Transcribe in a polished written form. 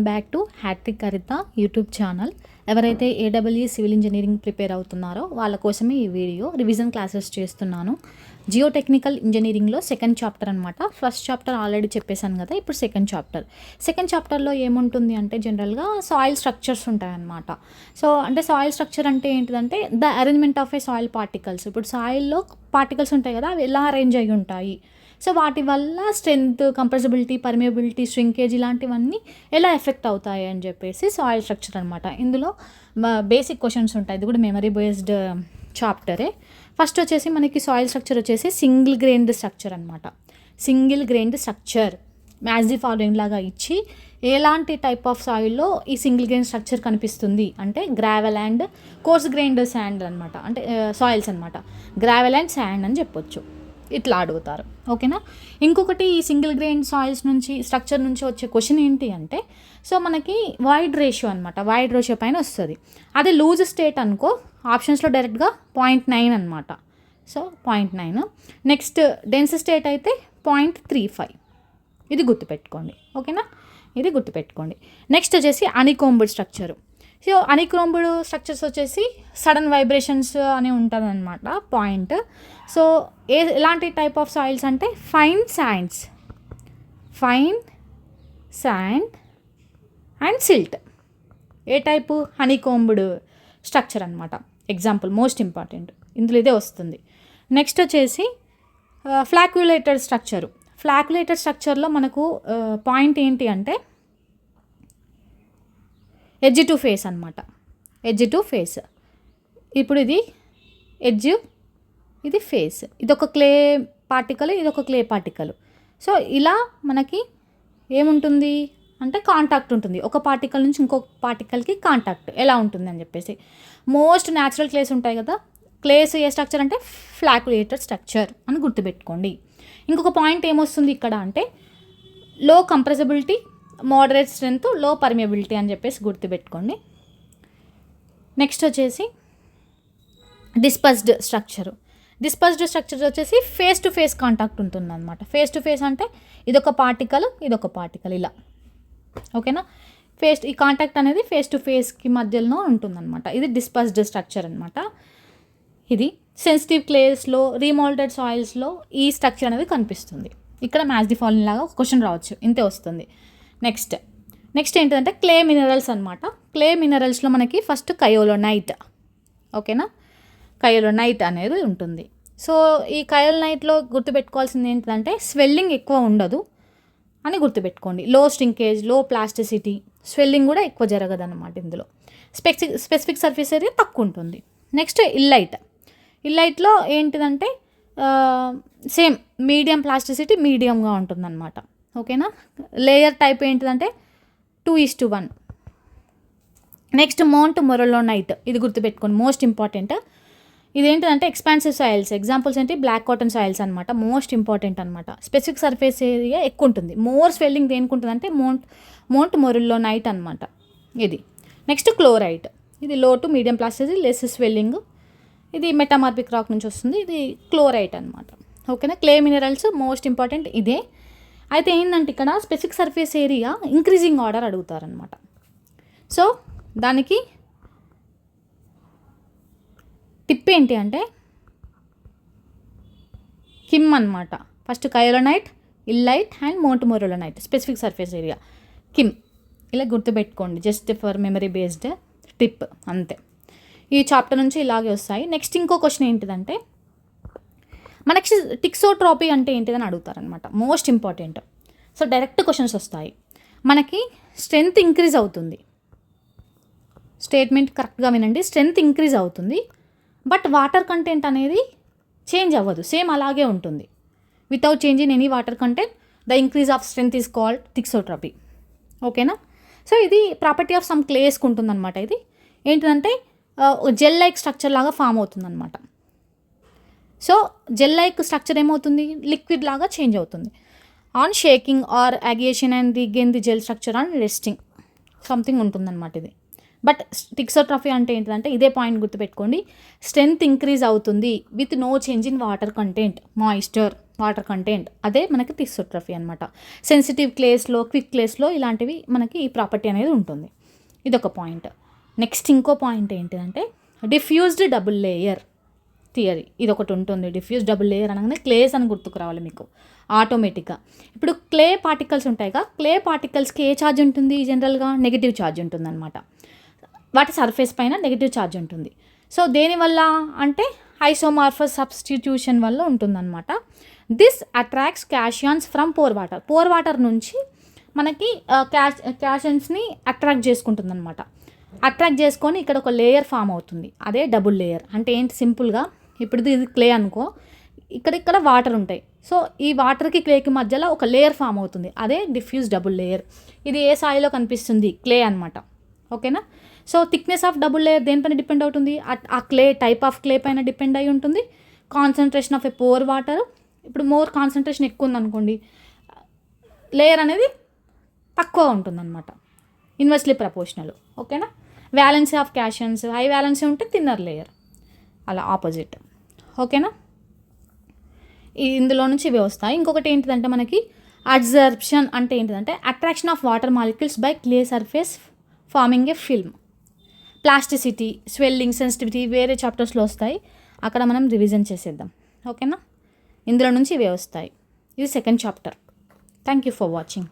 Back to hat trick హరిత YouTube channel. ఎవరైతే ఏడబ్ల్యూ civil engineering prepare అవుతున్నారో వాళ్ళ కోసమే ఈ వీడియో రివిజన్ క్లాసెస్ చేస్తున్నాను. జియో టెక్నికల్ ఇంజనీరింగ్లో సెకండ్ చాప్టర్ అనమాట. ఫస్ట్ చాప్టర్ ఆల్రెడీ చెప్పేశాను కదా, ఇప్పుడు సెకండ్ చాప్టర్లో ఏముంటుంది అంటే జనరల్గా సాయిల్ స్ట్రక్చర్స్ ఉంటాయన్నమాట. సో అంటే సాయిల్ స్ట్రక్చర్ అంటే ఏంటిదంటే the arrangement of A soil particles. ఇప్పుడు సాయిల్లో పార్టికల్స్ ఉంటాయి కదా, అవి ఎలా అరేంజ్ అయ్యి ఉంటాయి, సో వాటి వల్ల స్ట్రెంత్, కంప్రెసిబిలిటీ, పర్మియబిలిటీ, ష్రింకేజ్ ఇలాంటివన్నీ ఎలా ఎఫెక్ట్ అవుతాయి అని చెప్పేసి సాయిల్ స్ట్రక్చర్ అనమాట. ఇందులో బేసిక్ క్వశ్చన్స్ ఉంటాయి. ఇది కూడా మెమరీ బేస్డ్ చాప్టరే. ఫస్ట్ వచ్చేసి మనకి సాయిల్ స్ట్రక్చర్ వచ్చేసి సింగిల్ గ్రెయిన్డ్ స్ట్రక్చర్ అనమాట. Single grained structure match the following లాగా ఇచ్చి ఎలాంటి టైప్ ఆఫ్ సాయిల్లో ఈ సింగిల్ గ్రెయిన్ స్ట్రక్చర్ కనిపిస్తుంది అంటే gravel and course grained sand అనమాట. అంటే సాయిల్స్ అనమాట. గ్రావెల్ అండ్ శాండ్ అని చెప్పొచ్చు. ఇట్లా అడుగుతారు, ఓకేనా. ఇంకొకటి ఈ సింగిల్ గ్రెయిన్ సాయిల్స్ నుంచి స్ట్రక్చర్ నుంచి వచ్చే క్వశ్చన్ ఏంటి అంటే, సో మనకి వైడ్ రేషియో అనమాట. వైడ్ రేషియో పైన వస్తుంది. అదే లూజ్ స్టేట్ అనుకో, ఆప్షన్స్లో డైరెక్ట్గా 0.9 అనమాట. సో 0.9. నెక్స్ట్ డెన్స్ స్టేట్ అయితే 0.35. ఇది గుర్తుపెట్టుకోండి, ఓకేనా. ఇది గుర్తుపెట్టుకోండి. నెక్స్ట్ వచ్చేసి honeycombed structure. So honeycombed structures వచ్చేసి సడన్ వైబ్రేషన్స్ అని ఉంటుంది అనమాట పాయింట్. సో ఎలాంటి టైప్ ఆఫ్ సాయిల్స్ అంటే ఫైన్ శాండ్ అండ్ సిల్ట్. ఏ టైపు? హనీకోంబుడ్ స్ట్రక్చర్ అనమాట. ఎగ్జాంపుల్ మోస్ట్ ఇంపార్టెంట్, ఇందులో ఇదే వస్తుంది. నెక్స్ట్ వచ్చేసి ఫ్లాక్యులేటెడ్ స్ట్రక్చరు. ఫ్లాక్యులేటెడ్ స్ట్రక్చర్లో మనకు పాయింట్ ఏంటి అంటే ఎడ్జ్ టు ఫేస్ అనమాట. Edge to face. ఇప్పుడు ఇది ఎడ్జ్, ఇది ఫేస్. ఇది ఒక క్లే పార్టికల్, ఇది ఒక క్లే పార్టికల్. సో ఇలా మనకి ఏముంటుంది అంటే కాంటాక్ట్ ఉంటుంది. ఒక పార్టికల్ నుంచి ఇంకొక పార్టికల్కి కాంటాక్ట్ ఎలా ఉంటుంది అని చెప్పేసి. మోస్ట్ న్యాచురల్ క్లేస్ ఉంటాయి కదా, క్లేస్ ఏ స్ట్రక్చర్ అంటే ఫ్లాక్యులేటెడ్ స్ట్రక్చర్ అని గుర్తుపెట్టుకోండి. ఇంకొక పాయింట్ ఏమొస్తుంది ఇక్కడ అంటే లో కంప్రెసిబిలిటీ, మోడరేట్ స్ట్రెంత్, లో పర్మియబిలిటీ అని చెప్పేసి గుర్తుపెట్టుకోండి. నెక్స్ట్ వచ్చేసి డిస్పర్స్డ్ స్ట్రక్చరు. డిస్పర్స్డ్ స్ట్రక్చర్ వచ్చేసి ఫేస్ టు ఫేస్ కాంటాక్ట్ ఉంటుంది అనమాట. ఫేస్ టు ఫేస్ అంటే ఇదొక పార్టికల్, ఇదొక పార్టికల్ ఇలా, ఓకేనా. ఈ కాంటాక్ట్ అనేది ఫేస్ టు ఫేస్కి మధ్యలో ఉంటుందన్నమాట. ఇది డిస్పర్స్డ్ స్ట్రక్చర్ అనమాట. ఇది సెన్సిటివ్ క్లేస్లో, రీమోల్డెడ్ సాయిల్స్లో ఈ స్ట్రక్చర్ అనేది కనిపిస్తుంది. ఇక్కడ మ్యాచ్ ది ఫాలోయింగ్ లాగా ఒక క్వశ్చన్ రావచ్చు, ఇంతే వస్తుంది. నెక్స్ట్ ఏంటంటే క్లే మినరల్స్ అనమాట. క్లే మినరల్స్లో మనకి ఫస్ట్ కయోలోనైట్, ఓకేనా. కయోలోనైట్ అనేది ఉంటుంది. సో ఈ కయోలోనైట్లో గుర్తుపెట్టుకోవాల్సింది ఏంటంటే స్వెల్లింగ్ ఎక్కువ ఉండదు అని గుర్తుపెట్టుకోండి. లో స్ట్రింకేజ్, లో ప్లాస్టిసిటీ, స్వెల్లింగ్ కూడా ఎక్కువ జరగదు అనమాట. ఇందులో స్పెసిఫిక్ సర్ఫేస్ ఏరియా తక్కువ ఉంటుంది. నెక్స్ట్ ఇల్లైట్లో ఏంటిదంటే సేమ్ మీడియం ప్లాస్టిసిటీ, మీడియంగా ఉంటుందన్నమాట, ఓకేనా. లేయర్ టైప్ ఏంటిదంటే 2:1. Next montmorillonite. ఇది గుర్తుపెట్టుకోండి, మోస్ట్ ఇంపార్టెంట్. ఇదేంటిదంటే ఎక్స్పాన్సివ్ సాయిల్స్. ఎగ్జాంపుల్స్ ఏంటి? బ్లాక్ కాటన్ సాయిల్స్ అనమాట. మోస్ట్ ఇంపార్టెంట్ అనమాట. స్పెసిఫిక్ సర్ఫేస్ ఏరియా ఎక్కువ ఉంటుంది. మోర్ స్వెల్లింగ్ దేనికి ఉంటుంది అంటే మౌంట్ మొరలోనైట్ అనమాట ఇది. Next chlorite. ఇది లో to medium plasticity, less swelling. ఇది మెటామార్ఫిక్ రాక్ నుంచి వస్తుంది. ఇది క్లోరైట్ అనమాట, ఓకేనా. క్లే మినరల్స్ మోస్ట్ ఇంపార్టెంట్ ఇదే. అయితే ఏంటంటే ఇక్కడ specific surface area increasing order అడుగుతారనమాట. సో దానికి టిప్ ఏంటి అంటే కిమ్ అనమాట. First kaolinite, illite and montmorillonite. Specific surface area KIM. ఇలా గుర్తుపెట్టుకోండి, just for memory based tip అంతే. ఈ చాప్టర్ నుంచి ఇలాగే వస్తాయి. నెక్స్ట్ ఇంకో క్వశ్చన్ ఏంటిదంటే మనకి టిక్సోట్రాపీ అంటే ఏంటిదని అడుగుతారనమాట. Most important. So direct questions వస్తాయి. మనకి స్ట్రెంత్ ఇంక్రీజ్ అవుతుంది. స్టేట్మెంట్ కరెక్ట్గా వినండి. స్ట్రెంత్ ఇంక్రీజ్ అవుతుంది, బట్ వాటర్ కంటెంట్ అనేది చేంజ్ అవ్వదు, సేమ్ అలాగే ఉంటుంది. Without change in any water content the increase of strength is called thixotropy, ఓకేనా. సో ఇది ప్రాపర్టీ ఆఫ్ సమ్ క్లేస్కి ఉంటుందన్నమాట. ఇది ఏంటిదంటే జెల్ లైక్ స్ట్రక్చర్ లాగా ఫామ్ అవుతుందన్నమాట. సో జెల్ లైక్ స్ట్రక్చర్ ఏమవుతుంది? లిక్విడ్ లాగా చేంజ్ అవుతుంది on shaking or agitation and regain the gel structure on resting something ఉంటుందన్నమాట ఇది. బట్ టిక్సోట్రాఫీ అంటే ఏంటంటే ఇదే పాయింట్ గుర్తుపెట్టుకోండి. స్ట్రెంత్ ఇంక్రీజ్ అవుతుంది with no change in water content, water content, అదే మనకి థిస్సోట్రోఫీ అనమాట. సెన్సిటివ్ క్లేస్లో, క్విక్ క్లేస్లో ఇలాంటివి మనకి ఈ ప్రాపర్టీ అనేది ఉంటుంది. ఇదొక పాయింట్. నెక్స్ట్ ఇంకో పాయింట్ ఏంటిదంటే డిఫ్యూజ్డ్ డబుల్ లేయర్ థియరీ. ఇది ఒకటి ఉంటుంది. డిఫ్యూజ్ డబుల్ లేయర్ అనగానే క్లేస్ అని గుర్తుకు రావాలి మీకు ఆటోమేటిక్గా. ఇప్పుడు క్లే పార్టికల్స్ ఉంటాయిగా, క్లే పార్టికల్స్కి ఏ ఛార్జ్ ఉంటుంది? జనరల్గా నెగిటివ్ ఛార్జ్ ఉంటుంది అనమాట. వాటి సర్ఫేస్ పైన నెగిటివ్ ఛార్జ్ ఉంటుంది. సో దేనివల్ల అంటే ఐసోమార్ఫస్ సబ్స్టిట్యూషన్ వల్ల ఉంటుందన్నమాట. This attracts cations from pore water. Pore water నుంచి మనకి క్యాషన్స్ని అట్రాక్ట్ చేసుకుంటుంది అనమాట. అట్రాక్ట్ చేసుకొని ఇక్కడ ఒక లేయర్ ఫామ్ అవుతుంది, అదే డబుల్ లేయర్. అంటే ఏంటి? సింపుల్గా ఇప్పుడు ఇది క్లే అనుకో, ఇక్కడ వాటర్ ఉంటాయి. సో ఈ వాటర్కి క్లేకి మధ్యలో ఒక లేయర్ ఫామ్ అవుతుంది, అదే డిఫ్యూజ్ డబుల్ లేయర్. ఇది ఏ సాయిలో కనిపిస్తుంది? క్లే అనమాట. ఓకేనా? So thickness of double layer దేనిపైన డిపెండ్ అవుతుంది? ఆ క్లే టైప్ ఆఫ్ క్లే పైన డిపెండ్ అయి ఉంటుంది. Concentration of a pore water, ఇప్పుడు మోర్ కాన్సన్ట్రేషన్ ఎక్కువ ఉందనుకోండి, లేయర్ అనేది తక్కువ ఉంటుందన్నమాట, ఇన్వర్స్లీ ప్రపోర్షనల్. ఓకేనా? Valency of cations high valency ఉంటే థిన్నర్ లేయర్, అలా ఆపోజిట్. ఓకేనా? ఇందులో నుంచి ఇవి వస్తాయి. ఇంకొకటి ఏంటిదంటే మనకి అబ్జర్ప్షన్ అంటే ఏంటిదంటే attraction of water molecules by clay surface farming a film. Plasticity, swelling, sensitivity వేరే చాప్టర్స్లో వస్తాయి, అక్కడ మనం రివిజన్ చేసేద్దాం. ఓకేనా? ఇందులో నుంచి ఇవే వస్తాయి. ఇది second chapter. Thank you for watching.